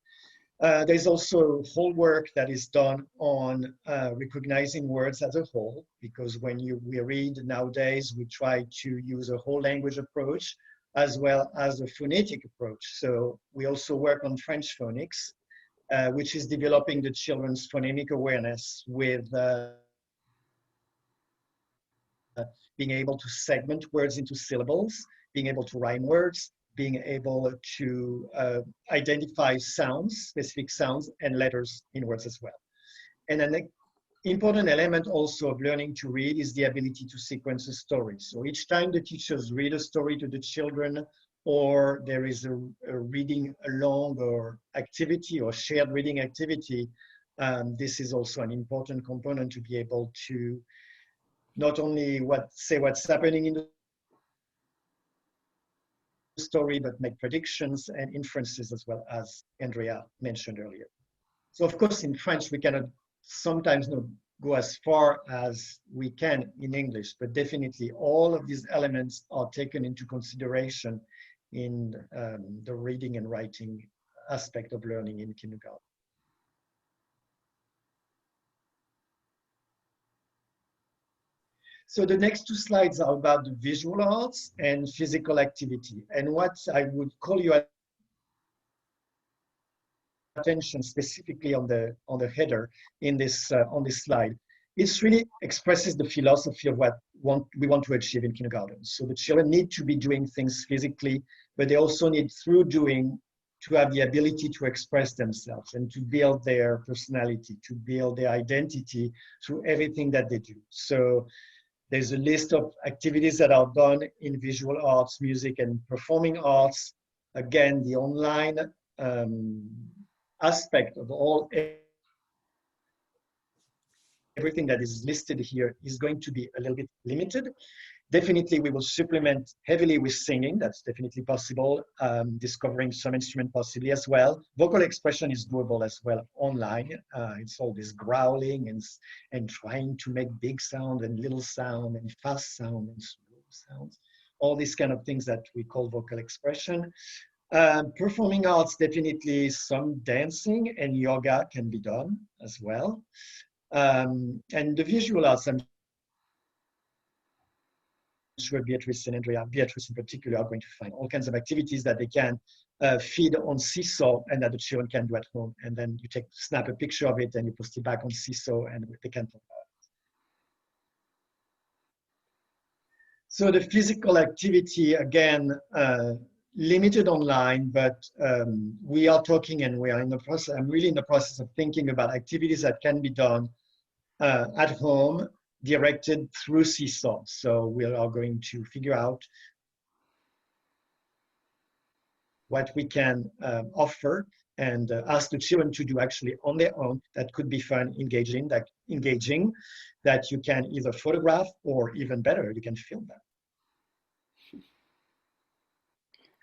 There's also whole work that is done on recognizing words as a whole, because when we read nowadays, we try to use a whole language approach as well as a phonetic approach. So we also work on French phonics, which is developing the children's phonemic awareness with being able to segment words into syllables, being able to rhyme words, being able to identify sounds, specific sounds and letters in words as well. And an important element also of learning to read is the ability to sequence a story. So each time the teachers read a story to the children, or there is a reading along or activity or shared reading activity, this is also an important component to be able to not only say what's happening in the story, but make predictions and inferences as well, as Andrea mentioned earlier. So of course, in French, we cannot sometimes go as far as we can in English, but definitely all of these elements are taken into consideration in the reading and writing aspect of learning in kindergarten. So the next two slides are about the visual arts and physical activity. And what I would call your attention specifically on the header in this on this slide, it really expresses the philosophy of what we want to achieve in kindergarten. So the children need to be doing things physically, but they also need, through doing, to have the ability to express themselves and to build their personality, to build their identity through everything that they do. So there's a list of activities that are done in visual arts, music, and performing arts. Again, the online aspect of everything that is listed here is going to be a little bit limited. Definitely, we will supplement heavily with singing. That's definitely possible. Discovering some instrument possibly as well. Vocal expression is doable as well online. It's all this growling and trying to make big sound and little sound and fast sound and slow sounds. All these kind of things that we call vocal expression. Performing arts, definitely some dancing and yoga can be done as well. And the visual arts, I'm sure Beatrice and Andrea, Beatrice in particular, are going to find all kinds of activities that they can feed on Seesaw and that the children can do at home. And then you snap a picture of it and you post it back on Seesaw and they can talk about it. So the physical activity, again, limited online, but we are talking and we are in the process, I'm really in the process of thinking about activities that can be done at home, directed through Seesaw. So we are going to figure out what we can offer and ask the children to do actually on their own. That could be fun, engaging, that you can either photograph or even better, you can film that.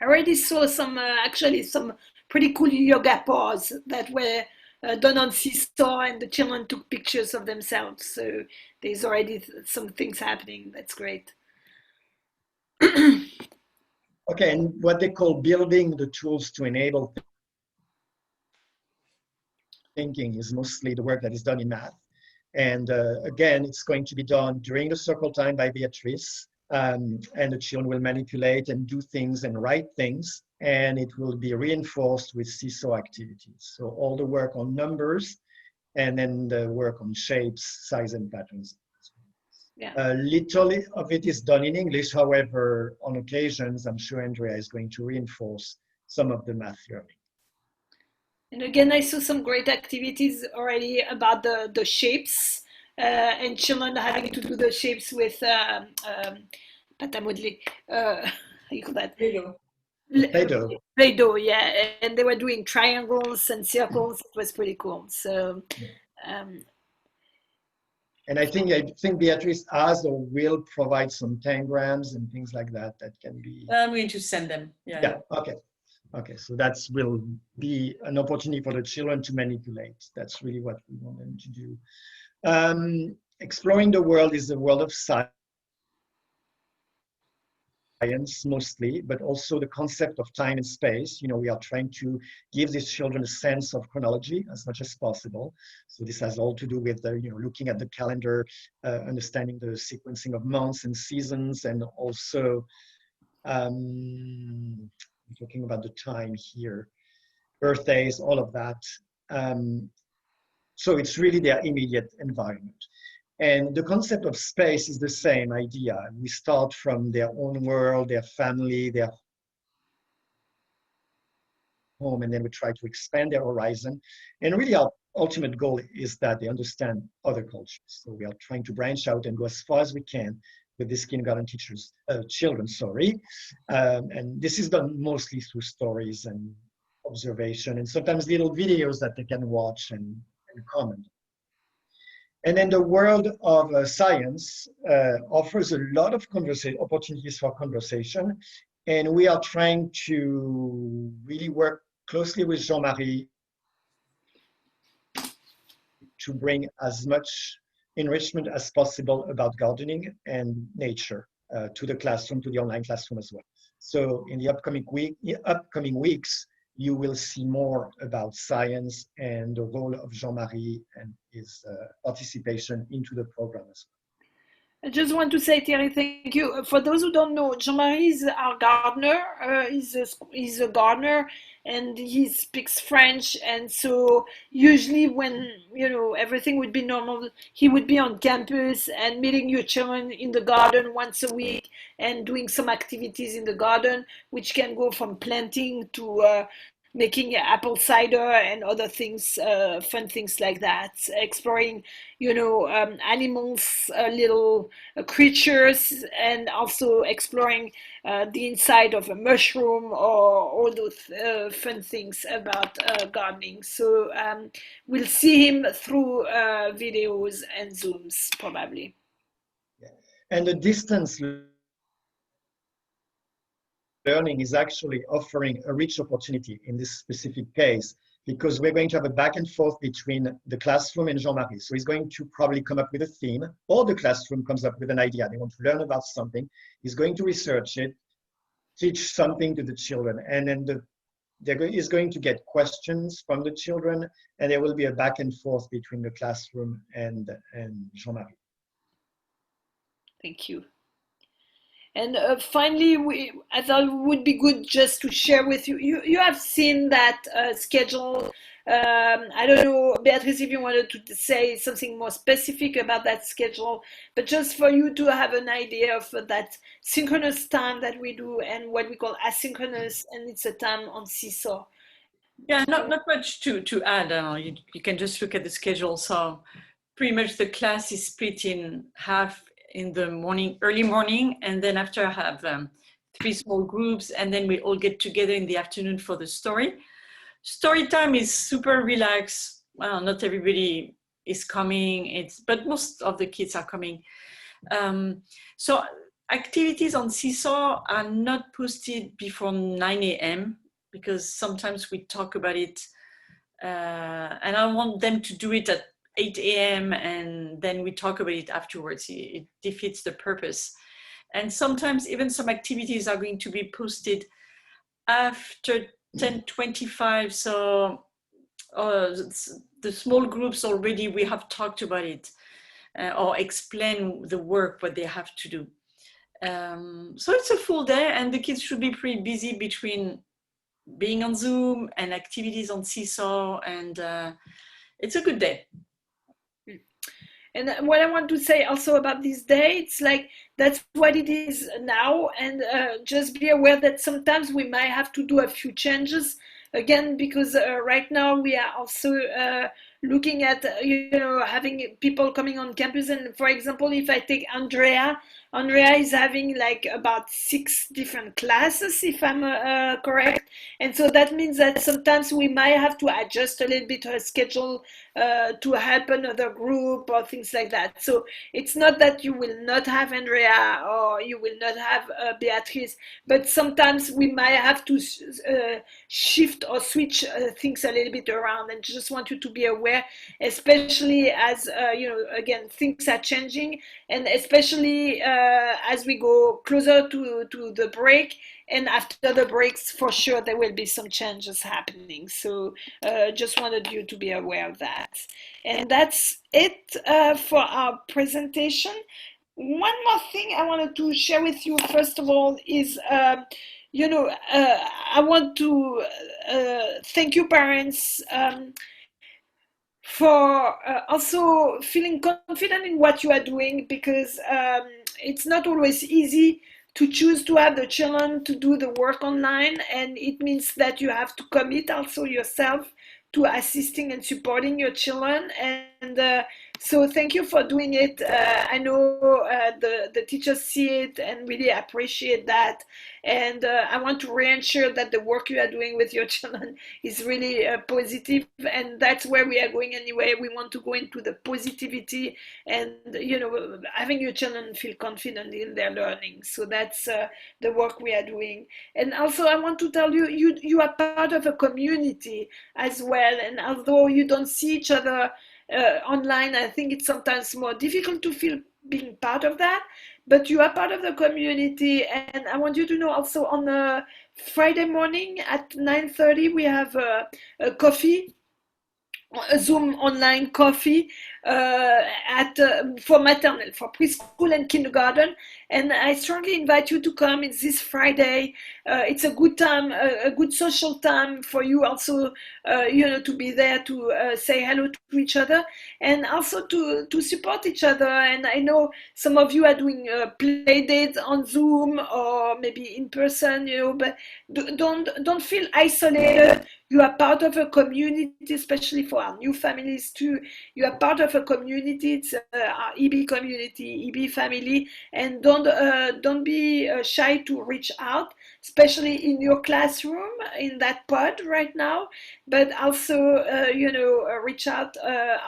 I already saw some, actually some pretty cool yoga poses that were done on Seesaw, and the children took pictures of themselves. So there's already some things happening. That's great. Okay, and what they call building the tools to enable thinking is mostly the work that is done in math. And again, it's going to be done during the circle time by Beatrice. And the children will manipulate and do things and write things, and it will be reinforced with Seesaw activities. So all the work on numbers and then the work on shapes, size, and patterns. Yeah. Little of it is done in English. However, on occasions, I'm sure Andrea is going to reinforce some of the math learning. And again, I saw some great activities already about the shapes and children having to do the shapes with pâte à modeler. How you call that? Play-Doh. Play-Doh, yeah. And they were doing triangles and circles. It was pretty cool. So. And I think Beatrice has or will provide some tangrams and things like that that can be. I'm going to send them. Yeah. Okay. Okay. So that will be an opportunity for the children to manipulate. That's really what we want them to do. Exploring the world is the world of science mostly, but also the concept of time and space. You know, we are trying to give these children a sense of chronology as much as possible. So this has all to do with looking at the calendar, understanding the sequencing of months and seasons, and also talking about the time here, birthdays, all of that. So it's really their immediate environment. And the concept of space is the same idea. We start from their own world, their family, their home, and then we try to expand their horizon. And really our ultimate goal is that they understand other cultures. So we are trying to branch out and go as far as we can with these kindergarten children. And this is done mostly through stories and observation, and sometimes little videos that they can watch and comment. And then the world of science offers a lot of opportunities for conversation. And we are trying to really work closely with Jean-Marie to bring as much enrichment as possible about gardening and nature to the classroom, to the online classroom as well. So in the upcoming weeks, you will see more about science and the role of Jean-Marie and his participation into the program as well. I just want to say, Thierry, thank you. For those who don't know, Jean-Marie is our gardener. He's a gardener, and he speaks French. And so usually when, everything would be normal, he would be on campus and meeting your children in the garden once a week and doing some activities in the garden, which can go from planting to making apple cider and other things, fun things like that, exploring, animals, little creatures, and also exploring the inside of a mushroom or all those fun things about gardening. So we'll see him through videos and Zooms probably. Yeah. And the distance learning is actually offering a rich opportunity in this specific case, because we're going to have a back and forth between the classroom and Jean-Marie. So he's going to probably come up with a theme, or the classroom comes up with an idea. They want to learn about something. He's going to research it, teach something to the children, and then he's going to get questions from the children, and there will be a back and forth between the classroom and Jean-Marie. Thank you. And finally, I thought it would be good just to share with you. You have seen that schedule. I don't know, Beatrice, if you wanted to say something more specific about that schedule, but just for you to have an idea of that synchronous time that we do and what we call asynchronous, and it's a time on Seesaw. Yeah, not much to add. You can just look at the schedule. So pretty much the class is split in half in the morning, early morning, and then after I have 3 small groups, and then we all get together in the afternoon for the story. Story time is super relaxed. Well, not everybody is coming, but most of the kids are coming. So activities on Seesaw are not posted before 9 a.m. because sometimes we talk about it, and I want them to do it at 8 a.m. and then we talk about it afterwards. It defeats the purpose. And sometimes even some activities are going to be posted after 10:25. So the small groups already, we have talked about it or explain the work, what they have to do. So it's a full day, and the kids should be pretty busy between being on Zoom and activities on Seesaw, and it's a good day. And what I want to say also about this day, it's like that's what it is now, and just be aware that sometimes we might have to do a few changes again, because right now we are also looking at having people coming on campus. And for example, if I take Andrea is having like about 6 different classes, if I'm correct. And so that means that sometimes we might have to adjust a little bit her schedule to help another group or things like that. So it's not that you will not have Andrea or you will not have Beatrice, but sometimes we might have to shift or switch things a little bit around, and just want you to be aware, especially as again, things are changing, and especially as we go closer to the break, and after the breaks, for sure there will be some changes happening. So just wanted you to be aware of that. And that's it for our presentation. One more thing I wanted to share with you, first of all, is I want to thank you, parents, for also feeling confident in what you are doing, because it's not always easy to choose to have the children to do the work online, and it means that you have to commit also yourself to assisting and supporting your children. And So thank you for doing it. I know the teachers see it and really appreciate that. And I want to reassure that the work you are doing with your children is really positive, and that's where we are going anyway. We want to go into the positivity and, you know, having your children feel confident in their learning. So that's the work we are doing. And also I want to tell you, you are part of a community as well. And although you don't see each other online, I think it's sometimes more difficult to feel being part of that, but you are part of the community. And I want you to know also on a Friday morning at 9:30 we have a coffee, a Zoom online coffee for maternal, for preschool and kindergarten. And I strongly invite you to come. It's this Friday. It's a good time, a good social time for you also, you know, to be there to say hello to each other and also to support each other. And I know some of you are doing play dates on Zoom or maybe in person, you know, but don't feel isolated. You are part of a community, especially for our new families too. You are part of a community. It's our EB community, EB family, and don't be shy to reach out, especially in your classroom, in that pod right now, but also, you know, reach out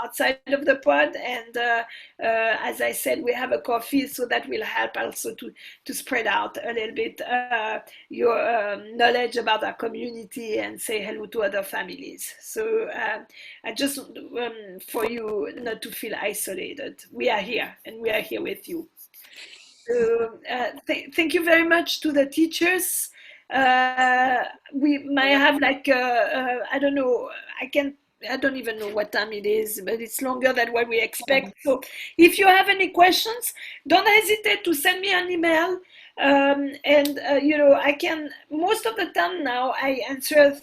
outside of the pod. And as I said, we have a coffee, so that will help also to spread out a little bit your knowledge about our community and say hello to other families. So I just for you not to feel isolated. We are here and we are here with you. So thank you very much to the teachers. We might have like I don't know, I don't even know what time it is, but it's longer than what we expect. So if you have any questions, don't hesitate to send me an email. And you know, I can, most of the time now I answer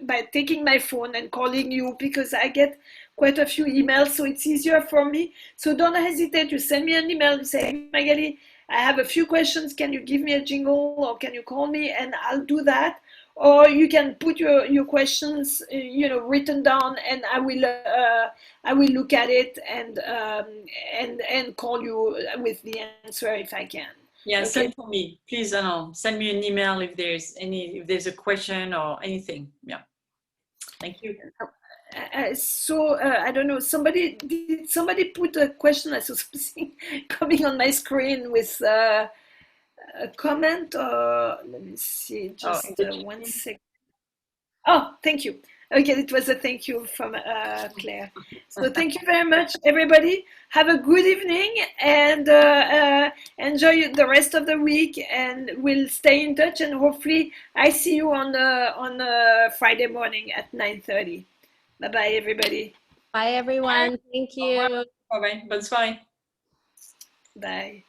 by taking my phone and calling you, because I get quite a few emails, so it's easier for me. So don't hesitate to send me an email and say, hey, Magali, I have a few questions, can you give me a jingle or can you call me, and I'll do that. Or you can put your questions, you know, written down, and I will look at it and call you with the answer if I can. Yeah, Okay. send to me, please. Send me an email if there's a question or anything. Yeah, thank you. So I don't know. Did somebody put a question? I saw something coming on my screen with a comment. Or let me see, just 1 second. Oh, thank you. Okay, it was a thank you from Claire. So thank you very much, everybody. Have a good evening and enjoy the rest of the week. And we'll stay in touch. And hopefully, I see you on Friday morning at 9:30. Bye bye, everybody. Bye, everyone. Thank you. Bye bye. Bonne soirée. Bye.